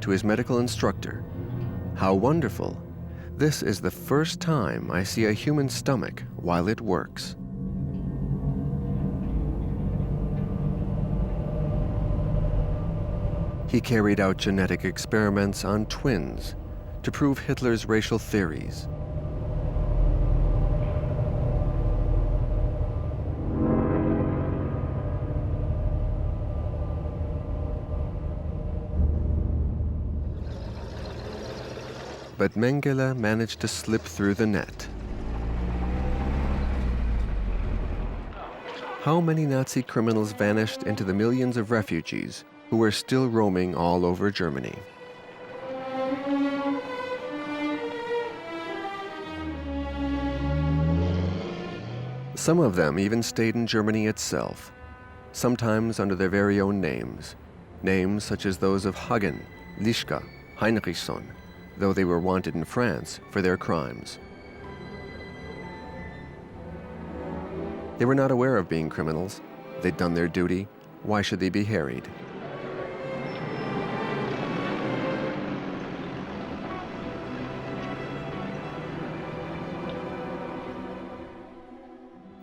to his medical instructor, "How wonderful! This is the first time I see a human stomach while it works." He carried out genetic experiments on twins to prove Hitler's racial theories. But Mengele managed to slip through the net. How many Nazi criminals vanished into the millions of refugees who were still roaming all over Germany? Some of them even stayed in Germany itself, sometimes under their very own names, names such as those of Hagen, Lischka, Heinrichson, though they were wanted in France for their crimes. They were not aware of being criminals. They'd done their duty. Why should they be harried?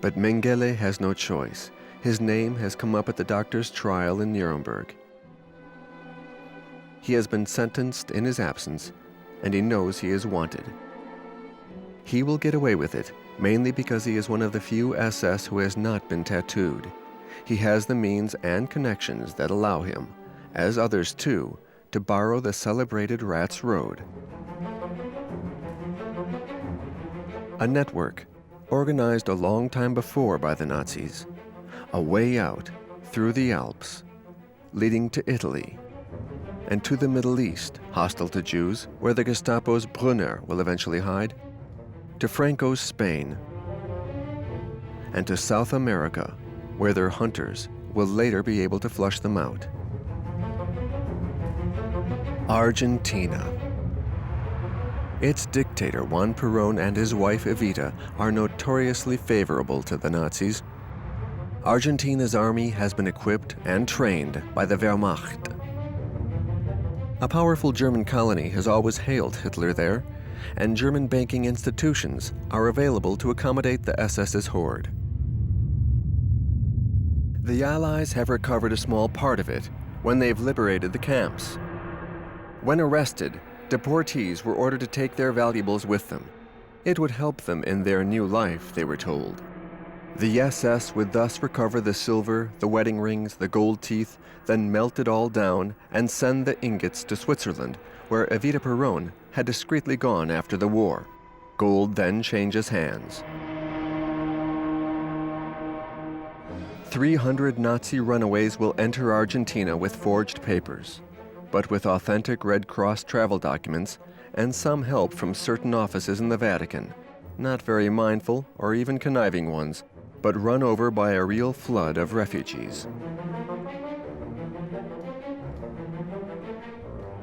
But Mengele has no choice. His name has come up at the doctor's trial in Nuremberg. He has been sentenced in his absence, and he knows he is wanted. He will get away with it, mainly because he is one of the few SS who has not been tattooed. He has the means and connections that allow him, as others too, to borrow the celebrated Rat's Road. A network organized a long time before by the Nazis, a way out through the Alps, leading to Italy, and to the Middle East, hostile to Jews, where the Gestapo's Brunner will eventually hide, to Franco's Spain, and to South America, where their hunters will later be able to flush them out. Argentina. Its dictator Juan Perón and his wife Evita are notoriously favorable to the Nazis. Argentina's army has been equipped and trained by the Wehrmacht. A powerful German colony has always hailed Hitler there, and German banking institutions are available to accommodate the SS's horde. The Allies have recovered a small part of it when they've liberated the camps. When arrested, deportees were ordered to take their valuables with them. It would help them in their new life, they were told. The SS would thus recover the silver, the wedding rings, the gold teeth, then melt it all down and send the ingots to Switzerland, where Evita Perón had discreetly gone after the war. Gold then changes hands. 300 Nazi runaways will enter Argentina with forged papers, but with authentic Red Cross travel documents and some help from certain offices in the Vatican, not very mindful or even conniving ones, but run over by a real flood of refugees.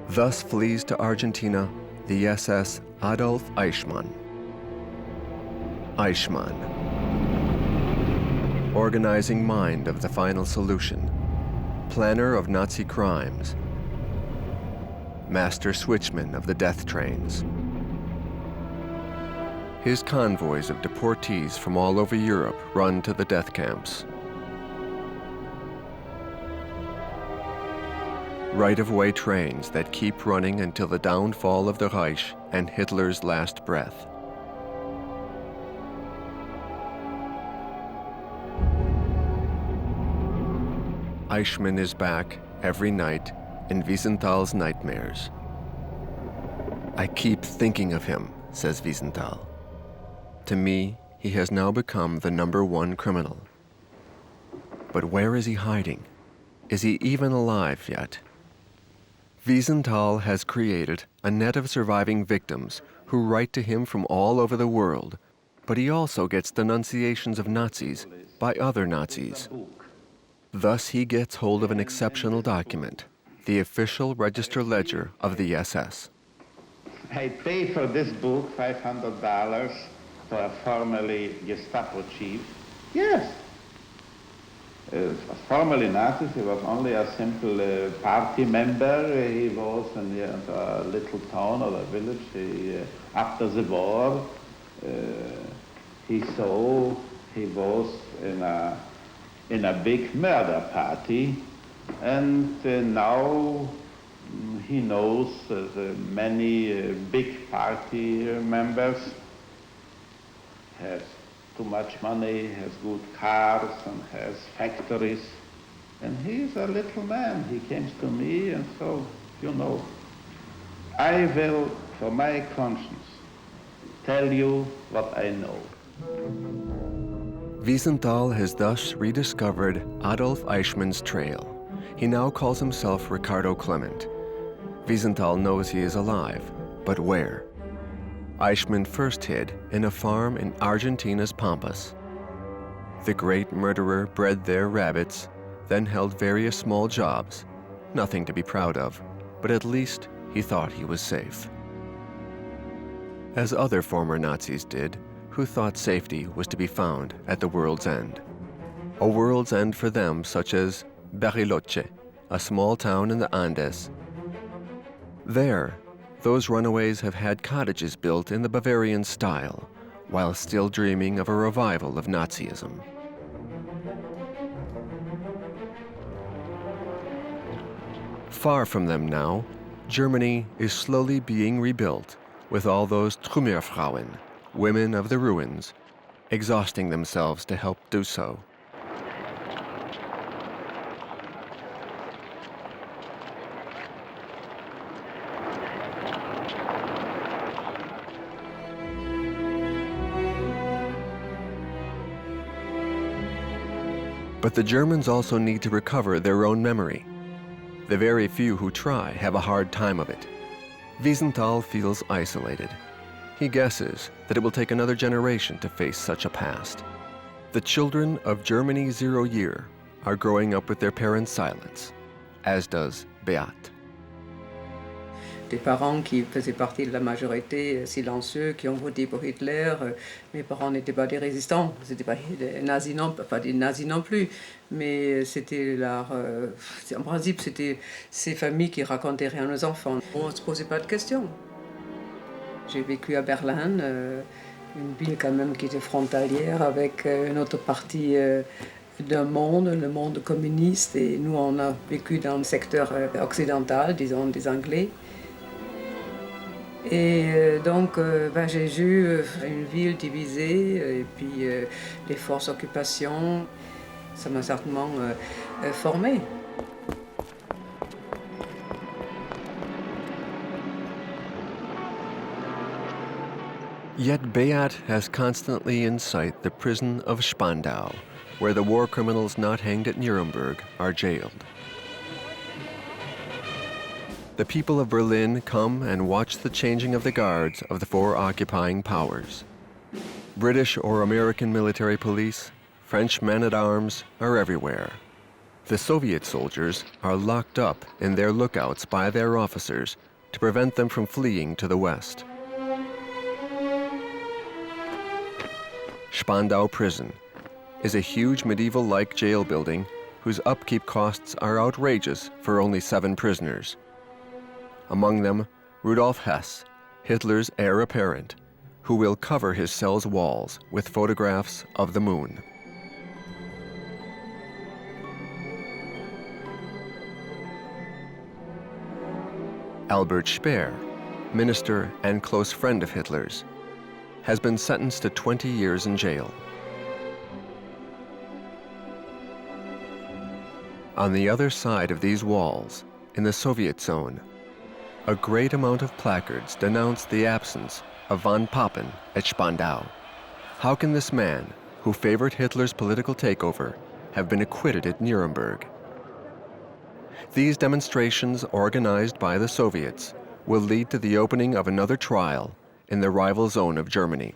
Thus flees to Argentina the SS Adolf Eichmann. Eichmann, organizing mind of the final solution, planner of Nazi crimes, master switchman of the death trains. His convoys of deportees from all over Europe run to the death camps. Right-of-way trains that keep running until the downfall of the Reich and Hitler's last breath. Eichmann is back every night in Wiesenthal's nightmares. "I keep thinking of him," says Wiesenthal. "To me, he has now become the #1 criminal. But where is he hiding? Is he even alive yet?" Wiesenthal has created a net of surviving victims who write to him from all over the world, but he also gets denunciations of Nazis by other Nazis. Thus he gets hold of an exceptional document, the official register ledger of the SS. I paid for this book $500 for a formerly Gestapo chief. Yes. was formerly Nazis. He was only a simple party member. He was in a little town or a village. After the war, he saw he was in a big murder party, and now he knows the many big party members have too much money, has good cars, and has factories. And he's a little man. He came to me, and so, you know, I will, for my conscience, tell you what I know. Wiesenthal has thus rediscovered Adolf Eichmann's trail. He now calls himself Ricardo Clement. Wiesenthal knows he is alive, but where? Eichmann first hid in a farm in Argentina's Pampas. The great murderer bred there rabbits, then held various small jobs. Nothing to be proud of, but at least he thought he was safe. As other former Nazis did, who thought safety was to be found at the world's end. A world's end for them such as Bariloche, a small town in the Andes. There, those runaways have had cottages built in the Bavarian style, while still dreaming of a revival of Nazism. Far from them now, Germany is slowly being rebuilt with all those Trümmerfrauen, women of the ruins, exhausting themselves to help do so. But the Germans also need to recover their own memory. The very few who try have a hard time of it. Wiesenthal feels isolated. He guesses that it will take another generation to face such a past. The children of Germany's 0 year are growing up with their parents' silence, as does Beate. Des parents qui faisaient partie de la majorité silencieux, qui ont voté pour Hitler. Mes parents n'étaient pas des résistants, c'était pas des nazis non, pas des nazis non plus, mais c'était leur, en principe c'était ces familles qui racontaient rien aux enfants. On ne se posait pas de questions. J'ai vécu à Berlin, une ville quand même qui était frontalière avec une autre partie d'un monde, le monde communiste, et nous on a vécu dans le secteur occidental, disons des Anglais. Et donc, j'ai vu une ville divisée et puis les forces d'occupation, ça m'a certainement formé. Yet Beate has constantly in sight the prison of Spandau, where the war criminals not hanged at Nuremberg are jailed. The people of Berlin come and watch the changing of the guards of the four occupying powers. British or American military police, French men-at-arms are everywhere. The Soviet soldiers are locked up in their lookouts by their officers to prevent them from fleeing to the west. Spandau Prison is a huge medieval-like jail building whose upkeep costs are outrageous for only 7 prisoners. Among them, Rudolf Hess, Hitler's heir apparent, who will cover his cell's walls with photographs of the moon. Albert Speer, minister and close friend of Hitler's, has been sentenced to 20 years in jail. On the other side of these walls, in the Soviet zone, a great amount of placards denounce the absence of von Papen at Spandau. How can this man, who favored Hitler's political takeover, have been acquitted at Nuremberg? These demonstrations, organized by the Soviets, will lead to the opening of another trial in the rival zone of Germany.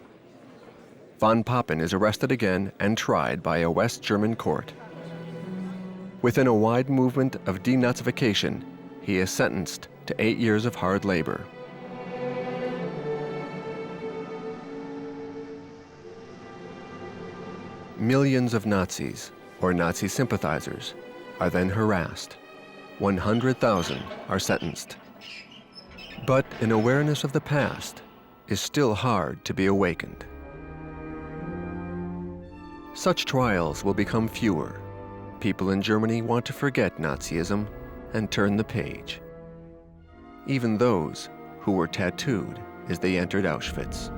Von Papen is arrested again and tried by a West German court. Within a wide movement of denazification, he is sentenced to 8 years of hard labor. Millions of Nazis, or Nazi sympathizers are then harassed. 100,000 are sentenced. But an awareness of the past is still hard to be awakened. Such trials will become fewer. People in Germany want to forget Nazism and turn the page. Even those who were tattooed as they entered Auschwitz.